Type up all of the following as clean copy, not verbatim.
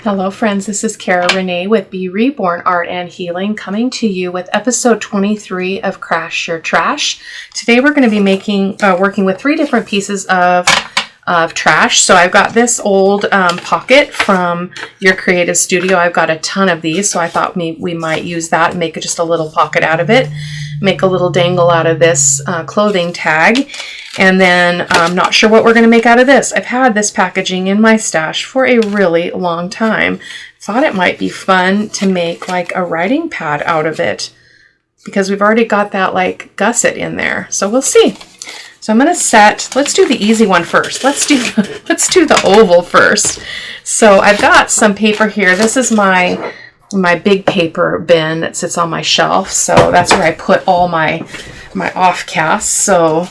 Hello friends, this is Cara-Renee with B.Reborn Art and Healing coming to you with episode 23 of Crash Your Trash. Today we're going to be working with 3 different pieces of trash. So I've got this old pocket from your creative studio. I've got a ton of these, so I thought we might use that and make just a little pocket out of it. Make a little dangle out of this clothing tag. And then I'm not sure what we're going to make out of this. I've had this packaging in my stash for a really long time. Thought it might be fun to make like a writing pad out of it because we've already got that like gusset in there. So we'll see. So I'm going to let's do the easy one first. Let's do the oval first. So I've got some paper here. This is my big paper bin that sits on my shelf. So that's where I put all my offcasts. So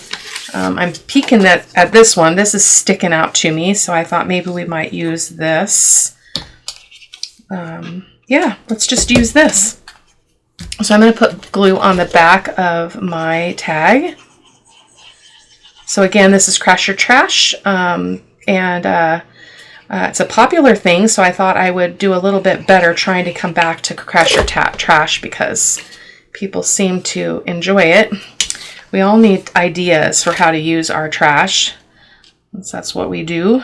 I'm peeking at this one. This is sticking out to me, so I thought maybe we might use this. Yeah, let's just use this. So I'm going to put glue on the back of my tag. So again, this is Crash Your Trash, and it's a popular thing, so I thought I would do a little bit better trying to come back to Crash Your Trash because people seem to enjoy it. We all need ideas for how to use our trash. That's what we do.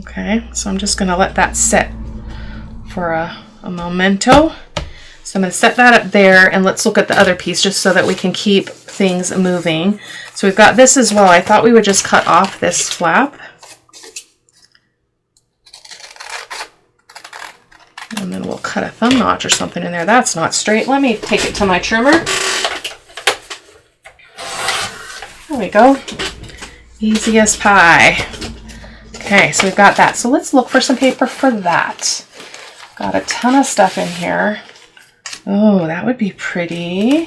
Okay, so I'm just going to let that sit for a memento. So I'm going to set that up there, and let's look at the other piece just so that we can keep things moving. So we've got this as well. I thought we would just cut off this flap. And then we'll cut a thumb notch or something in there. That's not straight. Let me take it to my trimmer. There we go. Easy as pie. Okay, so we've got that. So let's look for some paper for that. Got a ton of stuff in here. Oh, that would be pretty.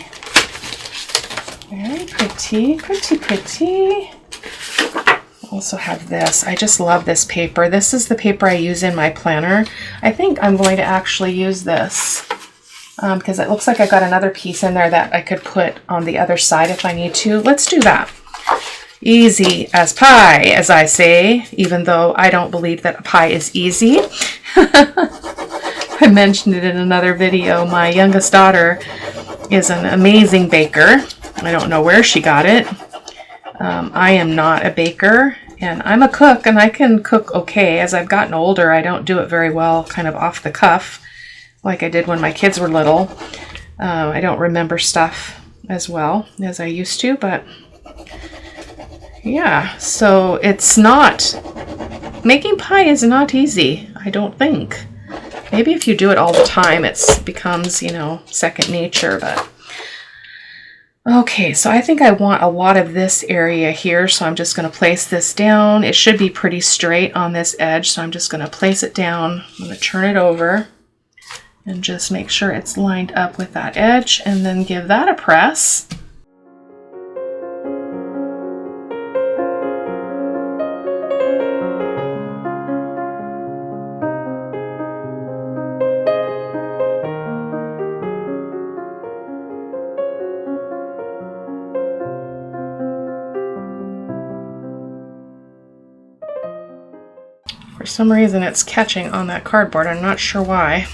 Very pretty, pretty, pretty. Also have this. I just love this paper. This is the paper I use in my planner. I think I'm going to actually use this. Because it looks like I've got another piece in there that I could put on the other side if I need to. Let's do that. Easy as pie, as I say, even though I don't believe that a pie is easy. I mentioned it in another video. My youngest daughter is an amazing baker. I don't know where she got it. I am not a baker, and I'm a cook, and I can cook okay. As I've gotten older, I don't do it very well, kind of off the cuff, like I did when my kids were little. I don't remember stuff as well as I used to, but yeah, so making pie is not easy, I don't think. Maybe if you do it all the time, it becomes, second nature, but okay, so I think I want a lot of this area here, so I'm just going to place this down. It should be pretty straight on this edge, so I'm just going to place it down. I'm going to turn it over and just make sure it's lined up with that edge, and then give that a press. For some reason it's catching on that cardboard. I'm not sure why.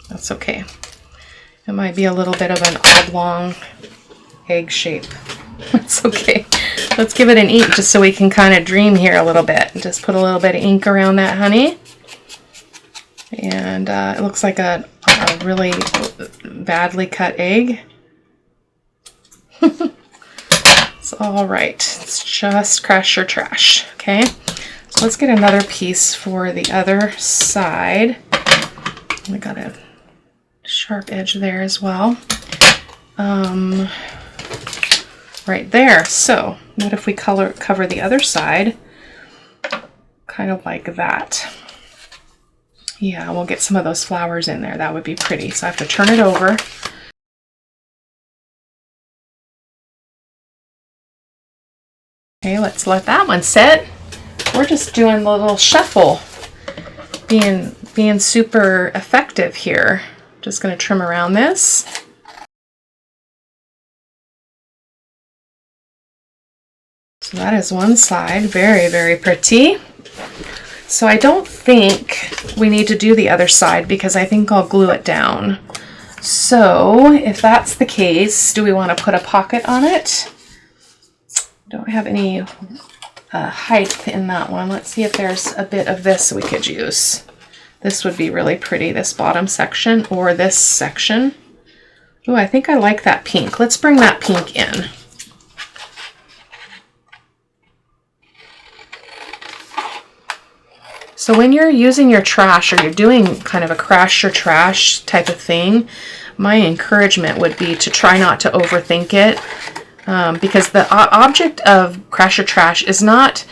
That's okay. It might be a little bit of an oblong egg shape. That's okay. Let's give it an ink just so we can kind of dream here a little bit. Just put a little bit of ink around that honey. And it looks like a really badly cut egg. It's all right. It's just Crash Your Trash. Okay. So let's get another piece for the other side. I got a sharp edge there as well. Right there. So what if we cover the other side kind of like that? Yeah, we'll get some of those flowers in there. That would be pretty. So I have to turn it over. Okay, let's let that one sit. We're just doing a little shuffle, being super effective here. Just going to trim around this. So that is one side, very, very pretty. So I don't think we need to do the other side because I think I'll glue it down. So if that's the case, do we want to put a pocket on it? Don't have any height in that one. Let's see if there's a bit of this we could use. This would be really pretty, this bottom section or this section. Oh, I think I like that pink. Let's bring that pink in. So when you're using your trash or you're doing kind of a crash your trash type of thing, my encouragement would be to try not to overthink it, because the object of crash your trash is not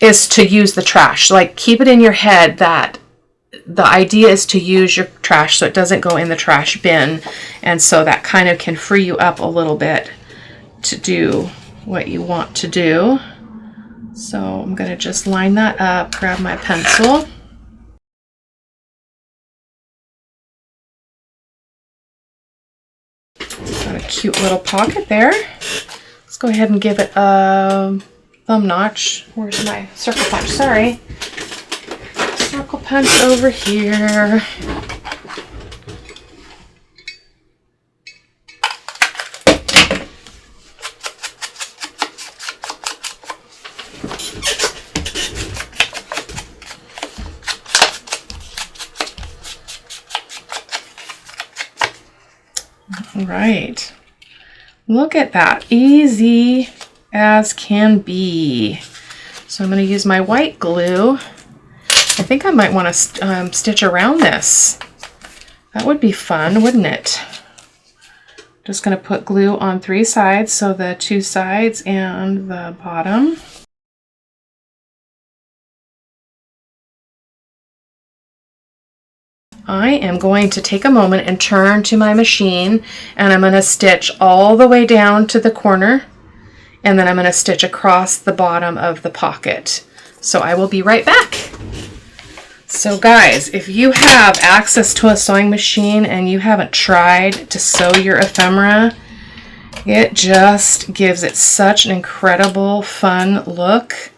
is to use the trash. Like, keep it in your head that the idea is to use your trash so it doesn't go in the trash bin, and so that kind of can free you up a little bit to do what you want to do. So I'm going to just line that up, grab my pencil. Got a cute little pocket there. Let's go ahead and give it a thumb notch. Where's my circle punch? Sorry. Circle punch over here. All right. Look at that. Easy as can be. So I'm going to use my white glue. I think I might want to stitch around this. That would be fun, wouldn't it? Just going to put glue on 3 sides, so the 2 sides and the bottom. I am going to take a moment and turn to my machine, and I'm going to stitch all the way down to the corner, and then I'm going to stitch across the bottom of the pocket. So I will be right back. So guys, if you have access to a sewing machine and you haven't tried to sew your ephemera, it just gives it such an incredible fun look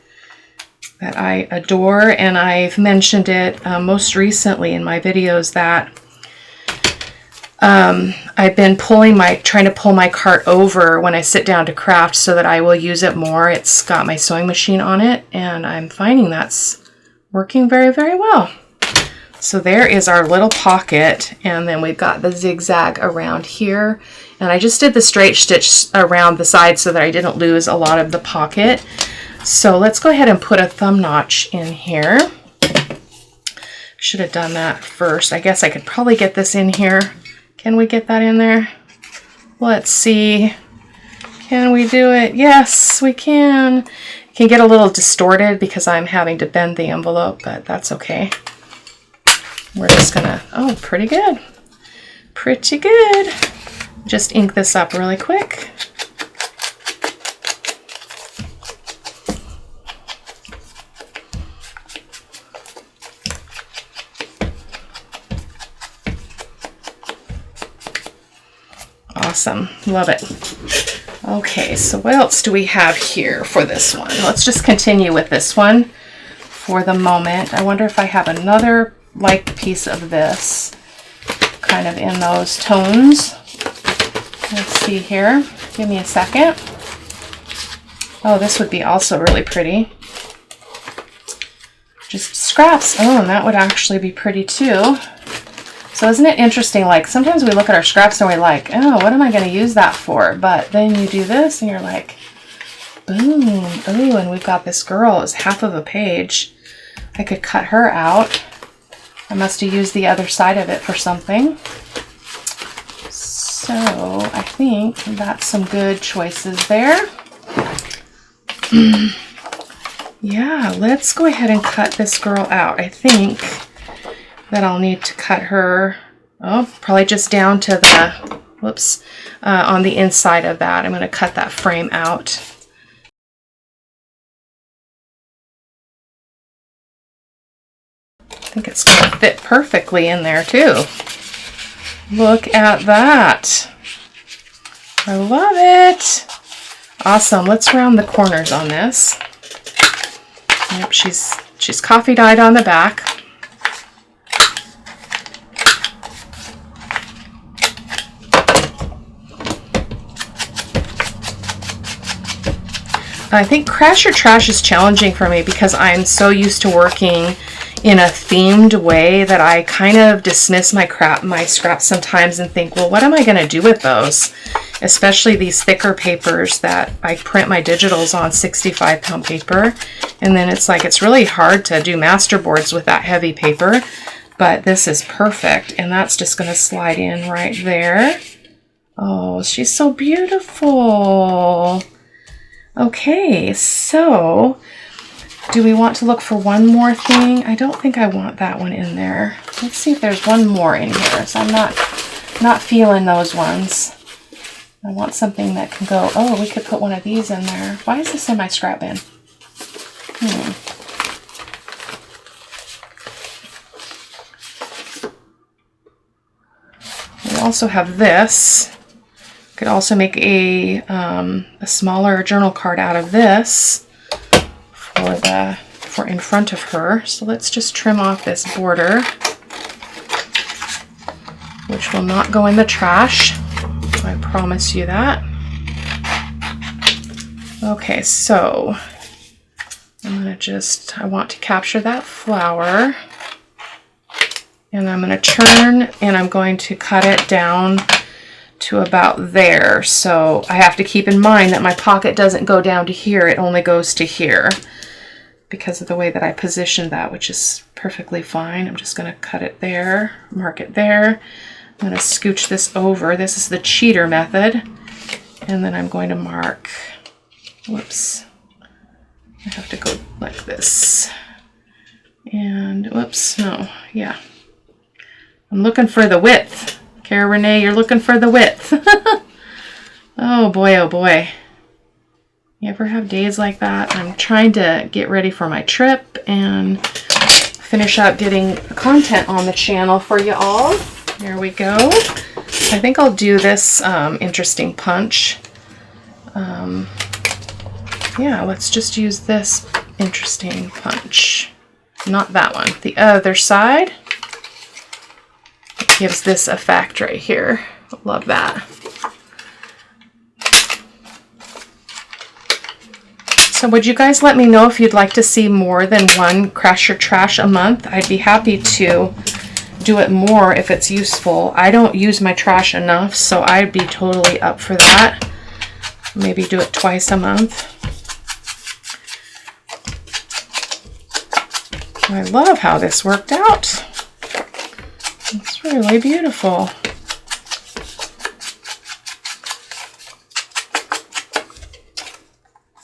that I adore. And I've mentioned it most recently in my videos that I've been trying to pull my cart over when I sit down to craft so that I will use it more. It's got my sewing machine on it, and I'm finding that's working very, very well. So there is our little pocket, and then we've got the zigzag around here. And I just did the straight stitch around the side so that I didn't lose a lot of the pocket. So let's go ahead and put a thumb notch in here. Should have done that first. I guess I could probably get this in here. Can we get that in there? Let's see. Can we do it? Yes, we can. It can get a little distorted because I'm having to bend the envelope, but that's okay. We're just gonna, oh, pretty good. Pretty good. Just ink this up really quick. Awesome, love it. Okay, so what else do we have here for this one? Let's just continue with this one for the moment. I wonder if I have another like piece of this kind of in those tones. Let's see here. Give me a second. Oh, this would be also really pretty. Just scraps. Oh, and that would actually be pretty too. So isn't it interesting, like sometimes we look at our scraps and we're like, oh, what am I going to use that for? But then you do this and you're like, boom. Oh, and we've got this girl. It's half of a page. I could cut her out. I must have used the other side of it for something. So I think that's some good choices there. Yeah, let's go ahead and cut this girl out. I think that I'll need to cut her, oh, probably just down to the, whoops, on the inside of that. I'm going to cut that frame out. I think it's going to fit perfectly in there too. Look at that. I love it. Awesome. Let's round the corners on this. Yep, she's coffee dyed on the back. I think Crash or Trash is challenging for me because I'm so used to working in a themed way that I kind of dismiss my scraps sometimes and think, well, what am I going to do with those? Especially these thicker papers that I print my digitals on 65-pound paper. And then it's like, it's really hard to do masterboards with that heavy paper, but this is perfect. And that's just going to slide in right there. Oh, she's so beautiful. Okay, so do we want to look for one more thing? I don't think I want that one in there. Let's see if there's one more in here. So I'm not feeling those ones. I want something that can go, oh, we could put one of these in there. Why is this in my scrap bin? We also have this. Could also make a smaller journal card out of this for in front of her. So let's just trim off this border, which will not go in the trash. I promise you that. Okay, so I want to capture that flower, and I'm going to turn and I'm going to cut it down to about there. So I have to keep in mind that my pocket doesn't go down to here, it only goes to here because of the way that I positioned that, which is perfectly fine. I'm just going to cut it there, mark it there. I'm going to scooch this over. This is the cheater method. And then I'm going to mark, whoops, I have to go like this. And whoops, no, yeah. I'm looking for the width. Cara-Renee, you're looking for the width. Oh boy, oh boy. You ever have days like that? I'm trying to get ready for my trip and finish up getting content on the channel for you all. There we go. I think I'll do this interesting punch. Yeah, let's just use this interesting punch. Not that one. The other side. Gives this effect right here. Love that. So would you guys let me know if you'd like to see more than one Crash or Trash a month? I'd be happy to do it more if it's useful. I don't use my trash enough, so I'd be totally up for that. Maybe do it twice a month. I love how this worked out. It's really beautiful.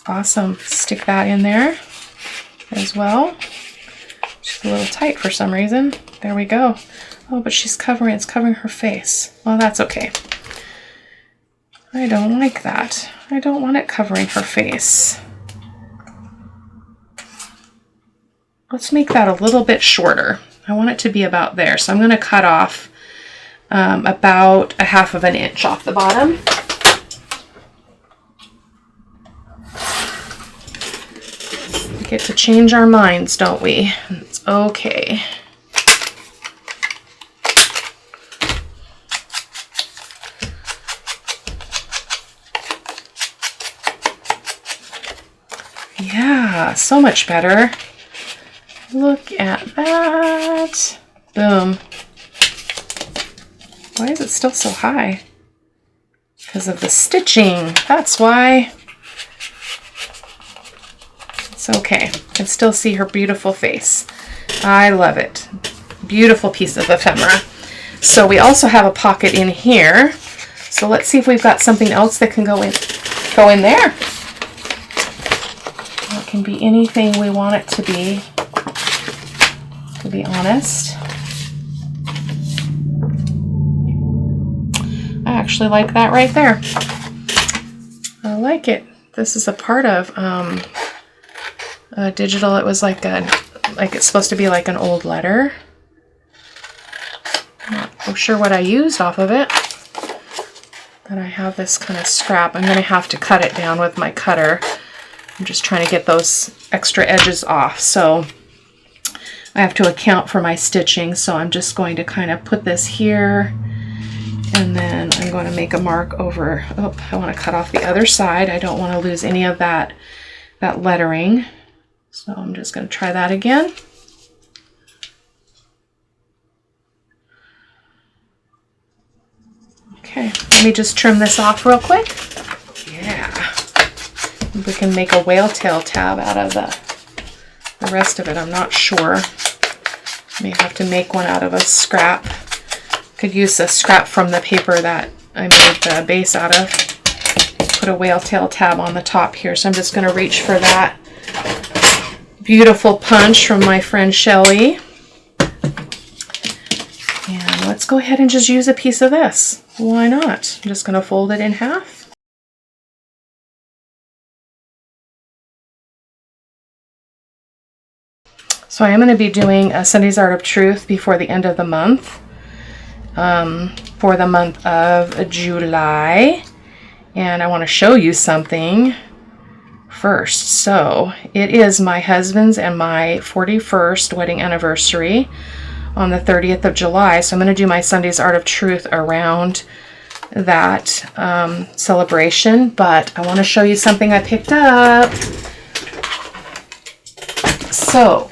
Awesome. Stick that in there as well. She's a little tight for some reason. There we go. Oh, but it's covering her face. Well, that's okay. I don't like that. I don't want it covering her face. Let's make that a little bit shorter. I want it to be about there. So I'm going to cut off about 1/2 inch off the bottom. We get to change our minds, don't we? It's okay. Yeah, so much better. Look at that. Boom. Why is it still so high? Because of the stitching. That's why. It's okay. I can still see her beautiful face. I love it. Beautiful piece of ephemera. So we also have a pocket in here. So let's see if we've got something else that can go in there. It can be anything we want it to be honest. I actually like that right there. I like it. This is a part of a digital. It was like it's supposed to be like an old letter. Not sure what I used off of it, but I have this kind of scrap. I'm going to have to cut it down with my cutter. I'm just trying to get those extra edges off. So I have to account for my stitching. So I'm just going to kind of put this here, and then I'm going to make a mark over. Oh, I want to cut off the other side. I don't want to lose any of that lettering. So I'm just going to try that again. Okay, let me just trim this off real quick. Yeah. We can make a whale tail tab out of the rest of it. I'm not sure. May have to make one out of a scrap. Could use a scrap from the paper that I made the base out of. Put a whale tail tab on the top here. So I'm just going to reach for that beautiful punch from my friend Shelly. And let's go ahead and just use a piece of this. Why not? I'm just going to fold it in half. So I am going to be doing a Sunday's Art of Truth before the end of the month, for the month of July. And I want to show you something first. So it is my husband's and my 41st wedding anniversary on the 30th of July. So I'm going to do my Sunday's Art of Truth around that celebration. But I want to show you something I picked up. So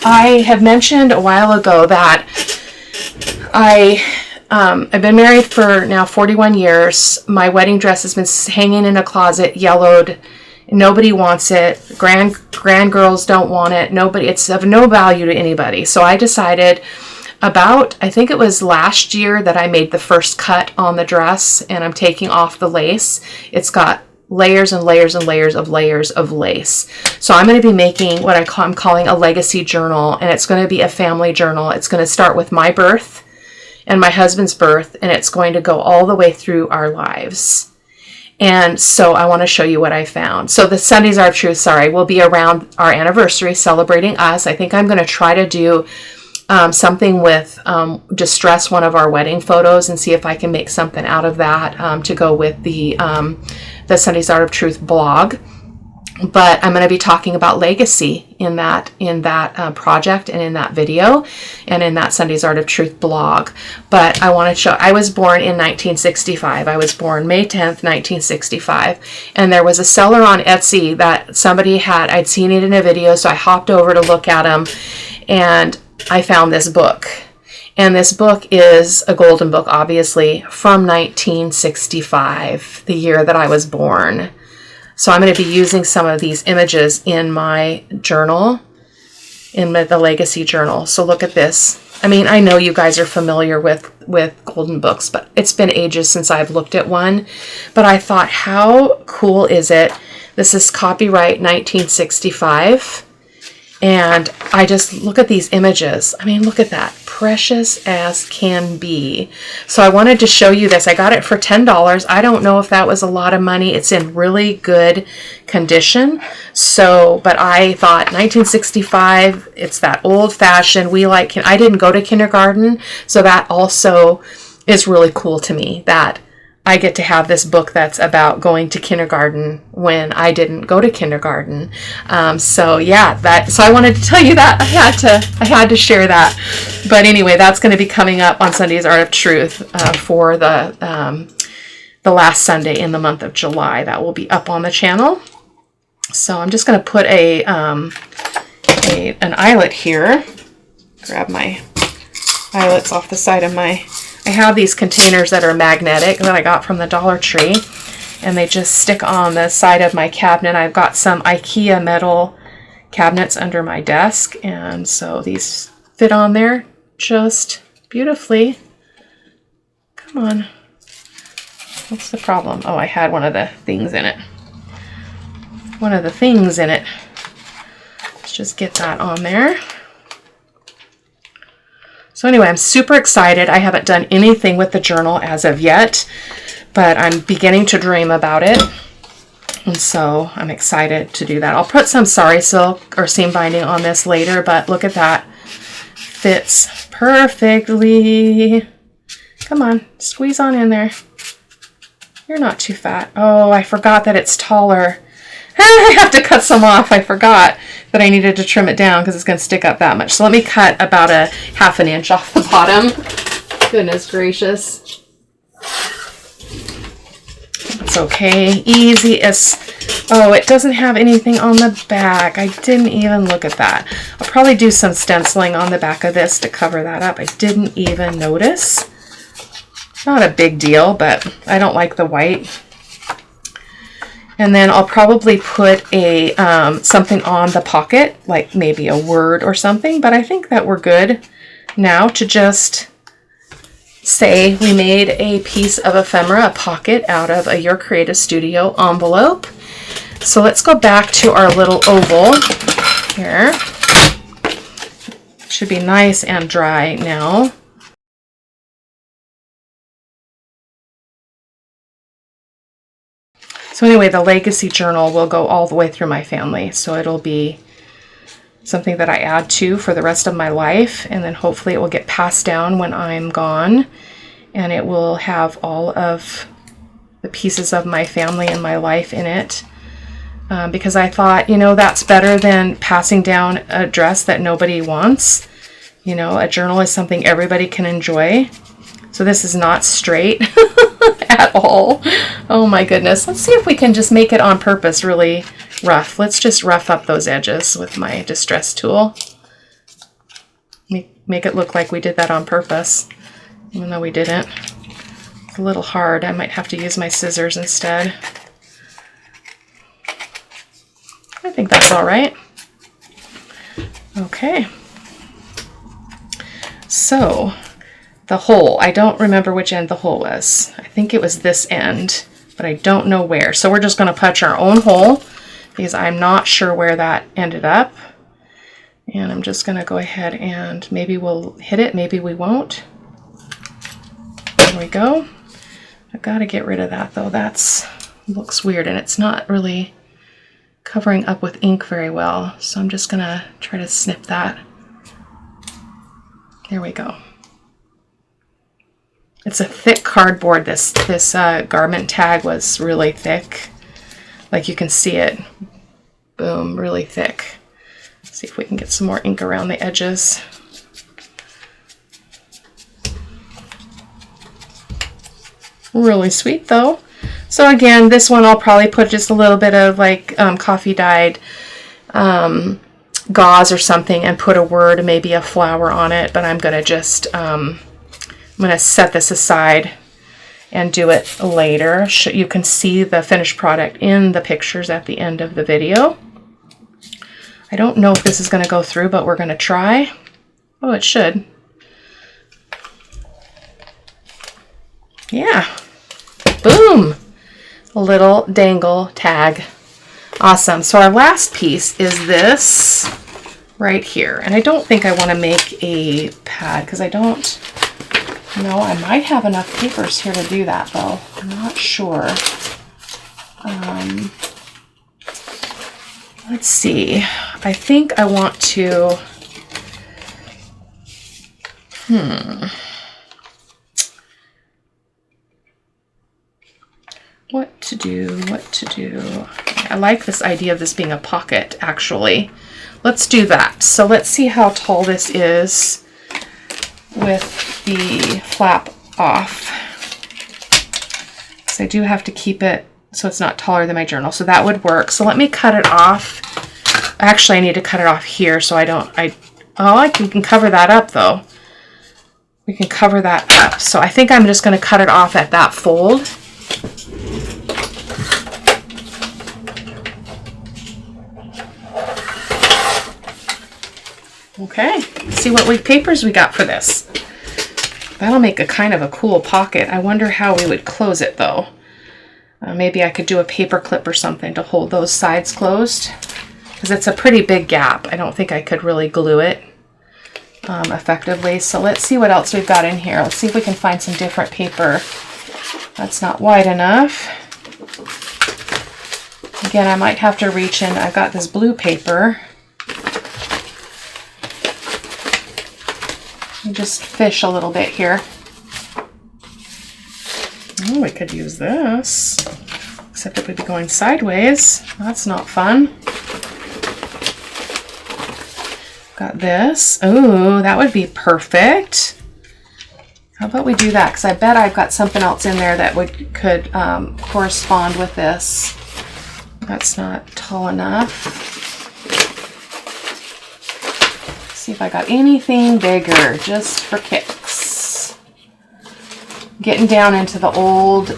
I had mentioned a while ago that I've been married for now 41 years. My wedding dress has been hanging in a closet, yellowed. Nobody wants it. Grand girls don't want it. Nobody. It's of no value to anybody. So I decided about, I think it was last year, that I made the first cut on the dress, and I'm taking off the lace. It's got layers and layers and layers of lace. So I'm going to be making what I'm calling a legacy journal, and it's going to be a family journal. It's going to start with my birth and my husband's birth, and it's going to go all the way through our lives. And so I want to show you what I found. So the Sunday's Art of Truth, will be around our anniversary, celebrating us. I think I'm going to try to do something with distress one of our wedding photos and see if I can make something out of that to go with the Sunday's Art of Truth blog. But I'm going to be talking about legacy in that project and in that video and in that Sunday's Art of Truth blog. But I want to show, I was born in 1965. I was born May 10th, 1965. And there was a seller on Etsy that somebody had, I'd seen it in a video, so I hopped over to look at them, and I found this book. And this book is a golden book, obviously, from 1965, the year that I was born. So I'm going to be using some of these images in my journal, in the legacy journal. So look at this. I mean, I know you guys are familiar with golden books, but it's been ages since I've looked at one. But I thought, how cool is it? This is copyright 1965. And I just look at these images. I mean, look at that. Precious as can be. So I wanted to show you this. I got it for $10. I don't know if that was a lot of money. It's in really good condition. So, but I thought 1965, it's that old fashioned. I didn't go to kindergarten. So that also is really cool to me, that I get to have this book that's about going to kindergarten when I didn't go to kindergarten. So yeah, so I wanted to tell you that. I had to share that. But anyway, that's going to be coming up on Sunday's Art of Truth for the last Sunday in the month of July. That will be up on the channel. So I'm just going to put an eyelet here. Grab my eyelets off the side of my. I have these containers that are magnetic that I got from the Dollar Tree, and they just stick on the side of my cabinet. I've got some IKEA metal cabinets under my desk, and so these fit on there just beautifully. Come on. What's the problem? Oh, I had one of the things in it. Let's just get that on there. So anyway, I'm super excited. I haven't done anything with the journal as of yet, but I'm beginning to dream about it. And so I'm excited to do that. I'll put some sari silk or seam binding on this later, but look at that. Fits perfectly. Come on, squeeze on in there. You're not too fat. Oh, I forgot that it's taller I have to cut some off. I forgot that I needed to trim it down because it's going to stick up that much. So let me cut about a 1/2 inch off the bottom. Goodness gracious. It's okay. Easy as... Oh, it doesn't have anything on the back. I didn't even look at that. I'll probably do some stenciling on the back of this to cover that up. I didn't even notice. Not a big deal, but I don't like the white. And then I'll probably put a something on the pocket, like maybe a word or something. But I think that we're good now to just say we made a piece of ephemera, a pocket, out of a Your Creative Studio envelope. So let's go back to our little oval here. Should be nice and dry now. So anyway, the legacy journal will go all the way through my family. So it'll be something that I add to for the rest of my life. And then hopefully it will get passed down when I'm gone. And it will have all of the pieces of my family and my life in it. Because I thought, you know, that's better than passing down a dress that nobody wants. You know, a journal is something everybody can enjoy. So this is not straight at all. Oh my goodness. Let's see if we can just make it on purpose really rough. Let's just rough up those edges with my distress tool. Make it look like we did that on purpose, even though we didn't. It's a little hard. I might have to use my scissors instead. I think that's all right. Okay. So the hole, I don't remember which end the hole was. I think it was this end, but I don't know where. So we're just going to punch our own hole because I'm not sure where that ended up. And I'm just going to go ahead and maybe we'll hit it, maybe we won't. There we go. I've got to get rid of that though. That's looks weird and it's not really covering up with ink very well. So I'm just going to try to snip that. There we go. It's a thick cardboard. This garment tag was really thick. Like you can see it. Boom, really thick. Let's see if we can get some more ink around the edges. Really sweet though. So again, this one I'll probably put just a little bit of like coffee dyed gauze or something and put a word, maybe a flower on it, but I'm gonna just I'm gonna set this aside and do it later. You can see the finished product in the pictures at the end of the video. I don't know if this is gonna go through, but we're gonna try. Oh, it should. Yeah, boom, a little dangle tag. Awesome. So our last piece is this right here. And I don't think I want to make a pad because I don't know. I might have enough papers here to do that though. I'm not sure. Let's see. I think I want to, what to do. I like this idea of this being a pocket, actually. Let's do that. So let's see how tall this is with the flap off. So I do have to keep it so it's not taller than my journal. So that would work. So let me cut it off. Actually, I need to cut it off here so I can cover that up though. We can cover that up. So I think I'm just going to cut it off at that fold. Okay, let's see what papers we got for this. That'll make a kind of a cool pocket. I wonder how we would close it though. Maybe I could do a paper clip or something to hold those sides closed because it's a pretty big gap. I don't think I could really glue it effectively. So let's see what else we've got in here. Let's see if we can find some different paper. That's not wide enough. Again, I might have to reach in. I've got this blue paper. Just fish a little bit here. Oh, we could use this. except it would be going sideways. That's not fun. Got this. Ooh, that would be perfect. How about we do that? Because I bet I've got something else in there that could correspond with this. That's not tall enough. Let's see if I got anything bigger, just for kicks. Getting down into the old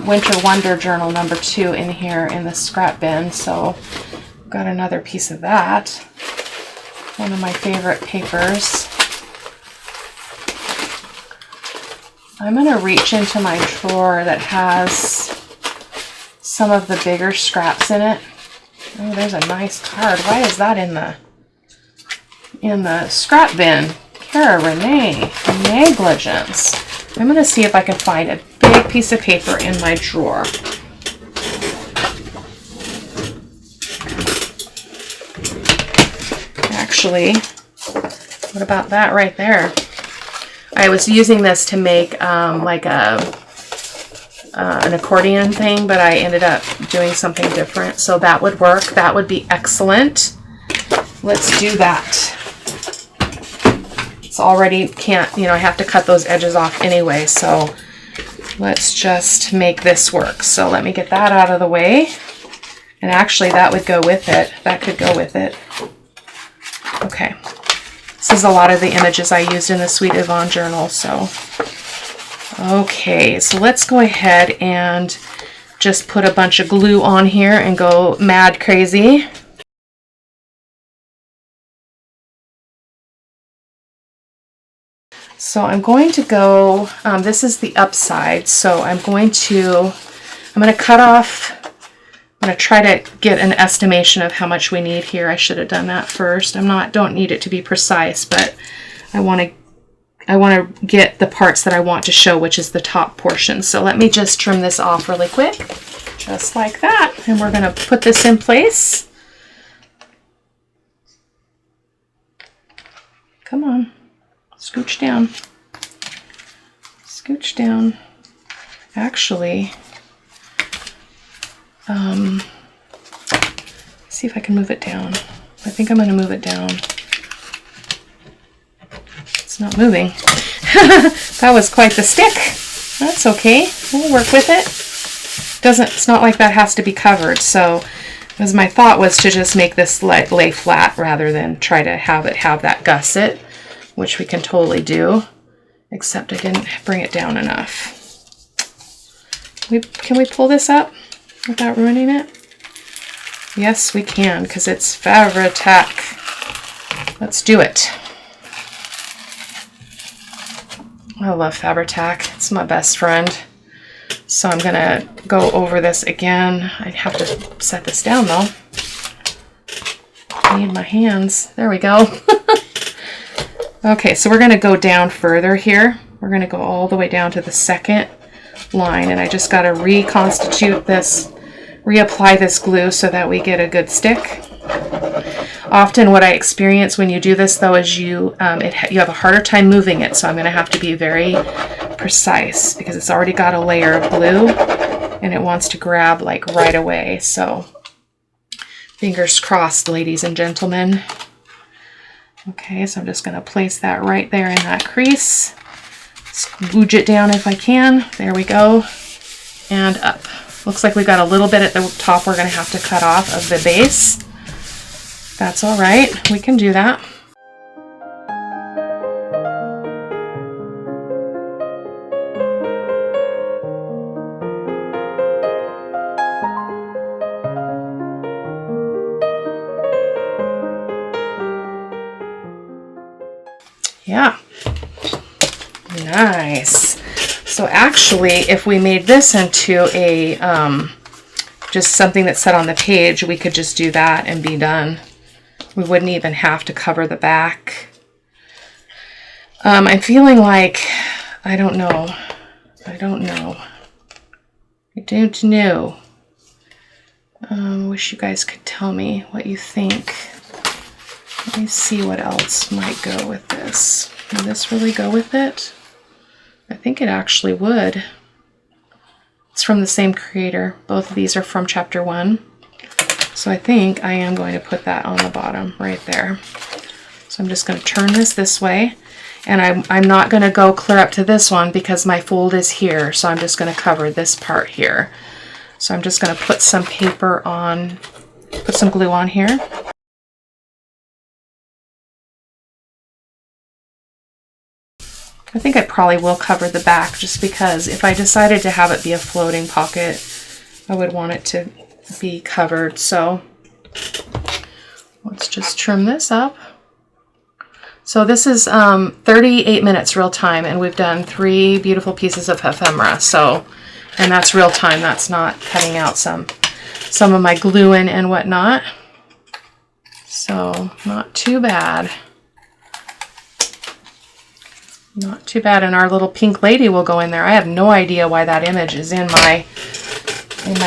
Winter Wonder Journal #2 in here in the scrap bin. So I've got another piece of that. One of my favorite papers. I'm going to reach into my drawer that has some of the bigger scraps in it. Oh, there's a nice card. Why is that in the scrap bin? Cara-Renee, negligence. I'm going to see if I can find a big piece of paper in my drawer. Actually, what about that right there? I was using this to make like an accordion thing, but I ended up doing something different. So that would work. That would be excellent. Let's do that. It's already I have to cut those edges off anyway. So let's just make this work. So let me get that out of the way. And actually that would go with it. That could go with it. Okay. This is a lot of the images I used in the Sweet Yvonne journal. So, okay, so let's go ahead and just put a bunch of glue on here and go mad crazy. So I'm going to go, this is the upside, so I'm going to cut off. I'm going to try to get an estimation of how much we need here. I should have done that first. Don't need it to be precise, but I want to get the parts that I want to show, which is the top portion. So let me just trim this off really quick, just like that. And we're going to put this in place. Come on, scooch down. Scooch down. Actually, see if I can move it down. I think I'm going to move it down. It's not moving. That was quite the stick. That's okay. We'll work with it. It's not like that has to be covered. So, as my thought was to just make this lay flat rather than try to have that gusset, which we can totally do. Except I didn't bring it down enough. Can we pull this up without ruining it? Yes, we can, because it's Fabri-Tac. Let's do it. I love Fabri-Tac. It's my best friend. So I'm going to go over this again. I have to set this down, though. I need my hands. There we go. Okay, so we're going to go down further here. We're going to go all the way down to the second line, and I just got to reconstitute this, reapply this glue so that we get a good stick. Often what I experience when you do this, though, is you have a harder time moving it, so I'm going to have to be very precise because it's already got a layer of glue and it wants to grab like right away. So fingers crossed, ladies and gentlemen. Okay, so I'm just going to place that right there in that crease. Smooch it down if I can. There we go. And up. Looks like we've got a little bit at the top we're going to have to cut off of the base. That's all right. We can do that. Yeah. Nice. So actually, if we made this into a just something that's set on the page, we could just do that and be done. We wouldn't even have to cover the back. I'm feeling like, I don't know. I don't know. Wish you guys could tell me what you think. Let me see what else might go with this. Will this really go with it? I think it actually would. It's from the same creator. Both of these are from chapter 1. So I think I am going to put that on the bottom right there. So I'm just going to turn this way. And I'm not going to go clear up to this one because my fold is here. So I'm just going to cover this part here. So I'm just going to put some paper on, put some glue on here. I think I probably will cover the back just because if I decided to have it be a floating pocket, I would want it to be covered. So let's just trim this up. So this is 38 minutes real time, and we've done 3 beautiful pieces of ephemera. So, and that's real time. That's not cutting out some of my gluing and whatnot. So not too bad. Not too bad. And our little pink lady will go in there. I have no idea why that image is in my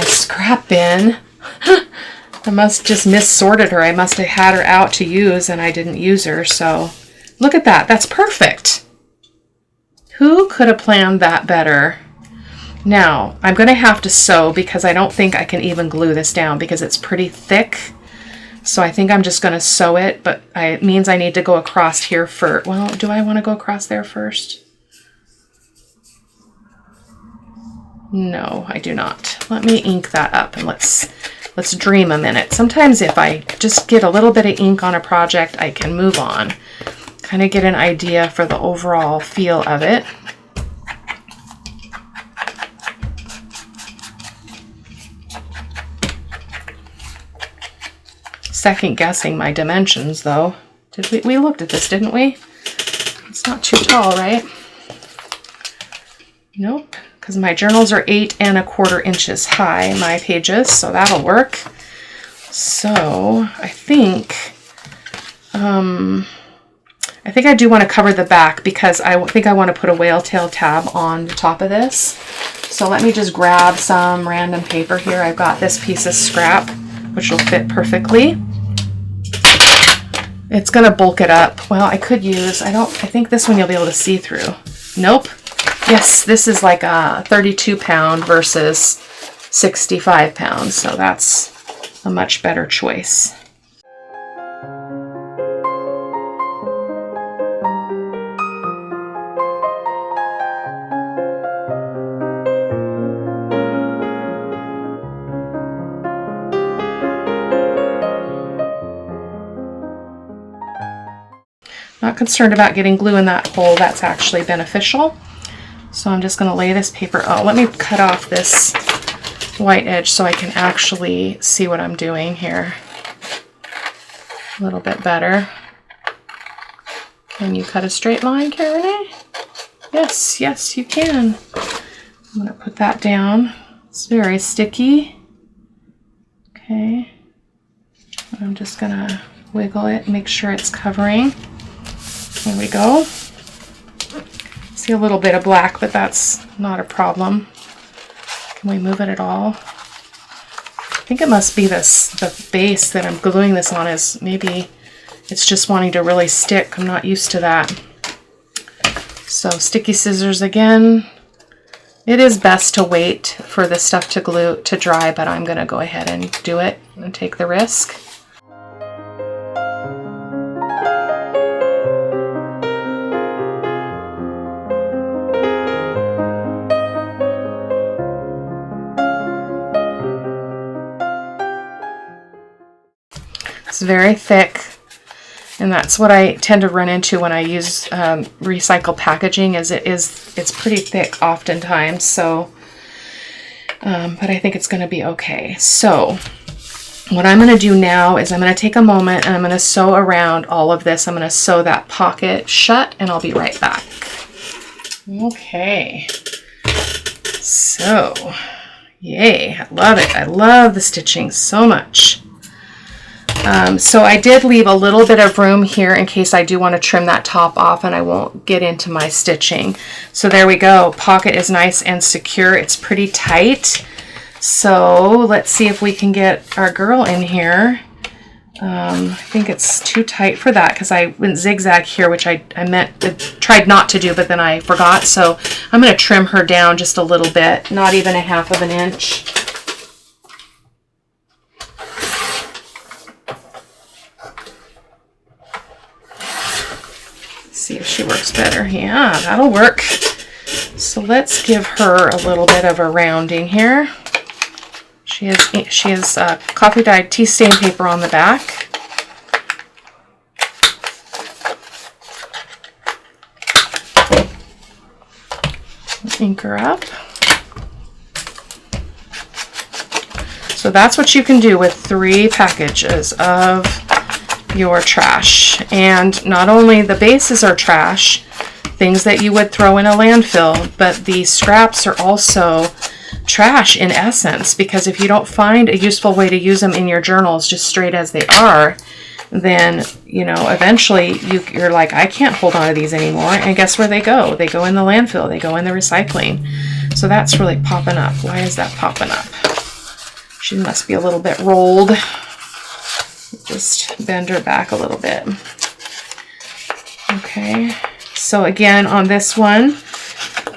scrap bin. I must just missorted her. I must have had her out to use and I didn't use her. So look at that. That's perfect. Who could have planned that better? Now I'm going to have to sew because I don't think I can even glue this down because it's pretty thick. So I think I'm just going to sew it, but it means I need to go across here first. Well, do I want to go across there first? No, I do not. Let me ink that up and let's dream a minute. Sometimes if I just get a little bit of ink on a project, I can move on. Kind of get an idea for the overall feel of it. Second guessing my dimensions though. Did we looked at this, didn't we? It's not too tall, right? Nope, because my journals are 8 1/4 inches high, my pages, so that'll work. So I think I do want to cover the back because I think I want to put a whale tail tab on the top of this. So let me just grab some random paper here. I've got this piece of scrap, which will fit perfectly. It's going to bulk it up. Well, I could use, I think this one you'll be able to see through. Nope. Yes, this is like a 32 pound versus 65 pounds. So that's a much better choice. Not concerned about getting glue in that hole. That's actually beneficial. So I'm just going to lay this paper. Oh, let me cut off this white edge so I can actually see what I'm doing here a little bit better. Can you cut a straight line, Cara-Renee? Yes, yes, you can. I'm going to put that down. It's very sticky. Okay. I'm just going to wiggle it and make sure it's covering. There we go. See a little bit of black, but that's not a problem. Can we move it at all? I think it must be the base that I'm gluing this on is maybe it's just wanting to really stick. I'm not used to that. So sticky scissors again. It is best to wait for the stuff to dry, but I'm going to go ahead and do it and take the risk. It's very thick, and that's what I tend to run into when I use recycled packaging. It's pretty thick oftentimes. So, but I think it's going to be okay. So, what I'm going to do now is I'm going to take a moment and I'm going to sew around all of this. I'm going to sew that pocket shut, and I'll be right back. Okay. So, yay! I love it. I love the stitching so much. So I did leave a little bit of room here in case I do want to trim that top off and I won't get into my stitching. So there we go. Pocket is nice and secure. It's pretty tight. So let's see if we can get our girl in here I think it's too tight for that because I went zigzag here, which I tried not to do, but then I forgot. So I'm going to trim her down just a little bit, not even a half of an inch. See if she works better. Yeah, that'll work. So let's give her a little bit of a rounding here. She has coffee dyed tea stain paper on the back. Ink her up. So that's what you can do with 3 packages of your trash. And not only the bases are trash, things that you would throw in a landfill, but the scraps are also trash in essence, because if you don't find a useful way to use them in your journals just straight as they are, then, you know, eventually you're like, I can't hold on to these anymore. And guess where they go? They go in the landfill. They go in the recycling. So that's really popping up. Why is that popping up? She must be a little bit rolled. Just bend her back a little bit. Okay. So again, on this one,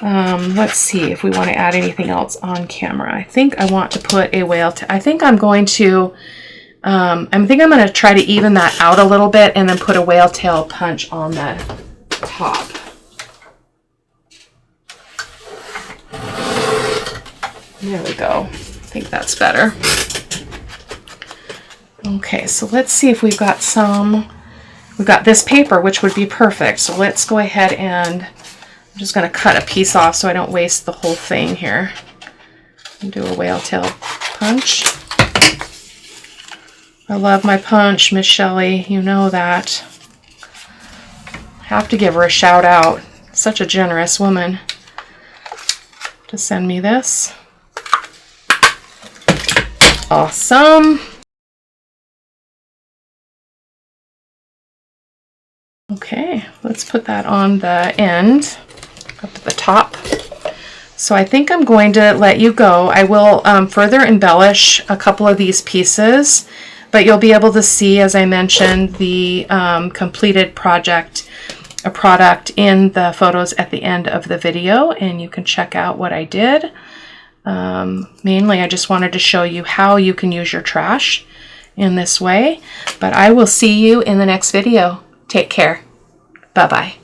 let's see if we want to add anything else on camera. I think I want to put a whale tail. I think I'm going to try to even that out a little bit and then put a whale tail punch on the top. There we go. I think that's better. Okay, so let's see if we've got this paper, which would be perfect. So let's go ahead and I'm just going to cut a piece off so I don't waste the whole thing here. And do a whale tail punch. I love my punch, Miss Shelley. You know that. Have to give her a shout out. Such a generous woman to send me this. Awesome. Okay, let's put that on the end, up at the top. So I think I'm going to let you go. I will further embellish a couple of these pieces, but you'll be able to see, as I mentioned, the completed product in the photos at the end of the video, and you can check out what I did. Mainly, I just wanted to show you how you can use your trash in this way, but I will see you in the next video. Take care. Bye-bye.